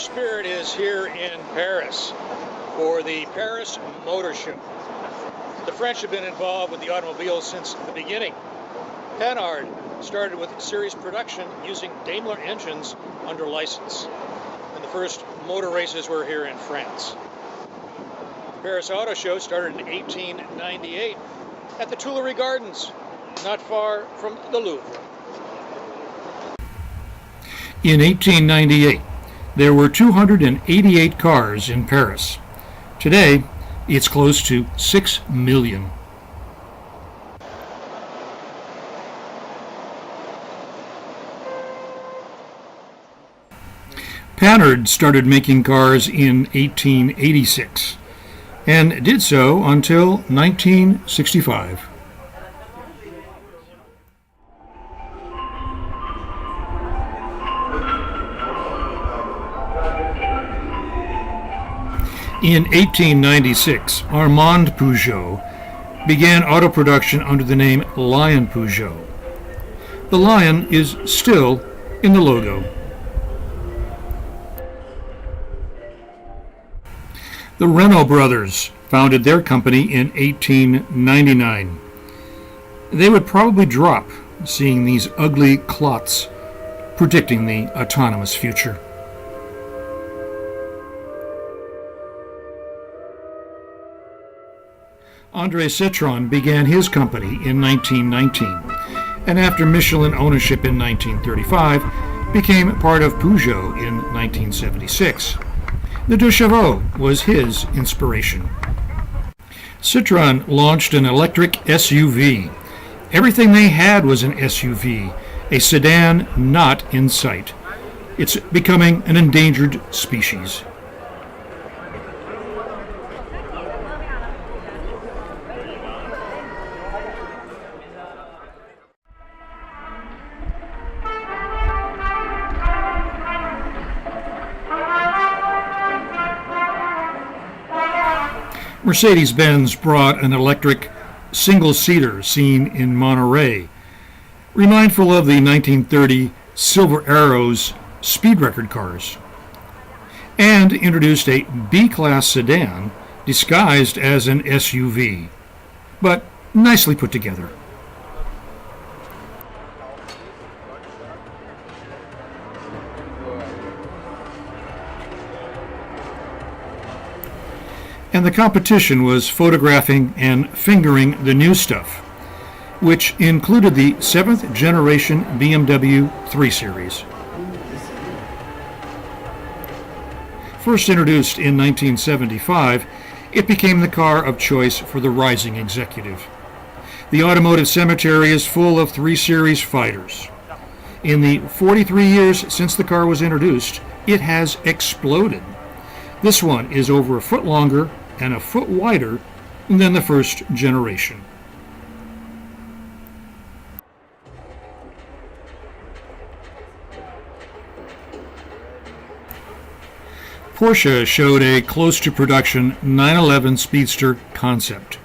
Motorspirit is here in Paris for the Paris Motor Show. The French have been involved with the automobile since the beginning. Panhard started with series production using Daimler engines under license. And the first motor races were here in France. The Paris Auto Show started in 1898 at the Tuileries Gardens, not far from the Louvre. In 1898, there were 288 cars in Paris. Today, it's close to 6 million. Panhard started making cars in 1886 and did so until 1965. In 1896, Armand Peugeot began auto production under the name Lion Peugeot. The lion is still in the logo. The Renault brothers founded their company in 1899. They would probably drop seeing these ugly clots predicting the autonomous future. André Citroën began his company in 1919, and after Michelin ownership in 1935, became part of Peugeot in 1976. The Deux Chevaux was his inspiration. Citroën launched an electric SUV. Everything they had was an SUV, a sedan not in sight. It's becoming an endangered species. Mercedes-Benz brought an electric single-seater seen in Monterey, remindful of the 1930 Silver Arrows speed record cars, and introduced a B-class sedan disguised as an SUV, but nicely put together. And the competition was photographing and fingering the new stuff, which included the 7th generation BMW 3 Series. First introduced in 1975, it became the car of choice for the rising executive. The automotive cemetery is full of 3 Series fighters. In the 43 years since the car was introduced, it has exploded. This one is over a foot longer and a foot wider than the first generation. Porsche showed a close-to-production 911 Speedster concept.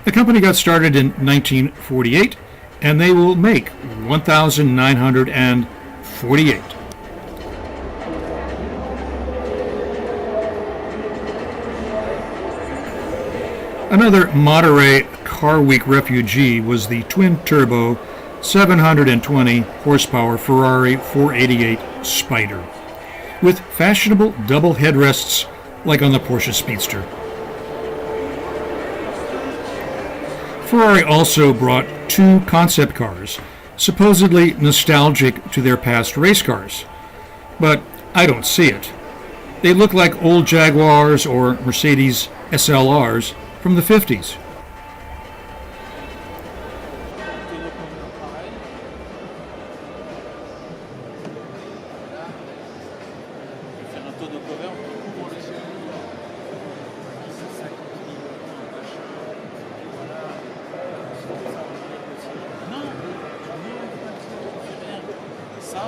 The company got started in 1948, and they will make 1,948. Another Monterey Car Week refugee was the twin-turbo 720 horsepower Ferrari 488 Spider, with fashionable double headrests like on the Porsche Speedster. Ferrari also brought 2 concept cars, supposedly nostalgic to their past race cars, but I don't see it. They look like old Jaguars or Mercedes SLRs from the 50s.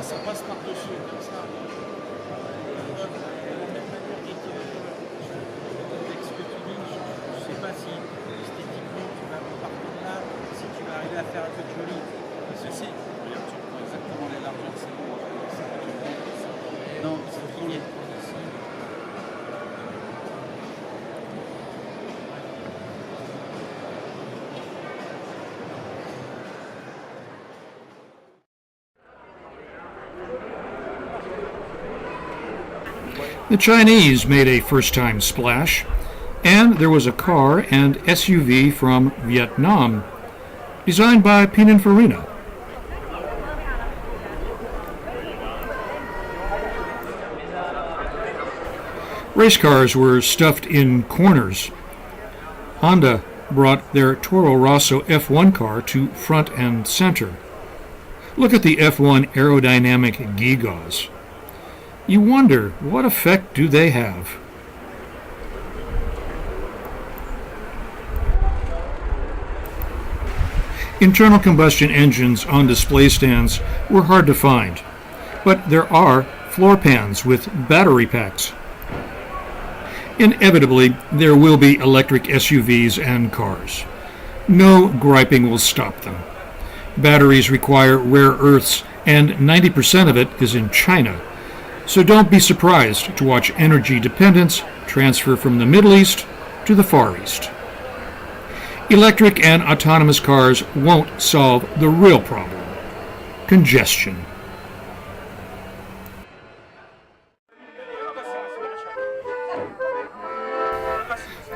Ça passe par-dessus, comme ça. Avec ce que tu dis, je sais pas si esthétiquement tu vas partir là, si tu vas arriver à faire un peu de joli. Ceci, regarde, tu prends exactement les largeurs, c'est bon. Non, c'est fini. The Chinese made a first-time splash, and there was a car and SUV from Vietnam, designed by Pininfarina. Race cars were stuffed in corners. Honda brought their Toro Rosso F1 car to front and center. Look at the F1 aerodynamic gewgaws. You wonder, what effect do they have? Internal combustion engines on display stands were hard to find, but there are floor pans with battery packs. Inevitably, there will be electric SUVs and cars. No griping will stop them. Batteries require rare earths, and 90% of it is in China. So don't be surprised to watch energy dependence transfer from the Middle East to the Far East. Electric and autonomous cars won't solve the real problem: congestion.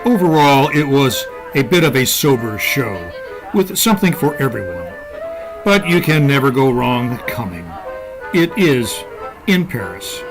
Overall, it was a bit of a sober show, with something for everyone. But you can never go wrong coming. It is in Paris.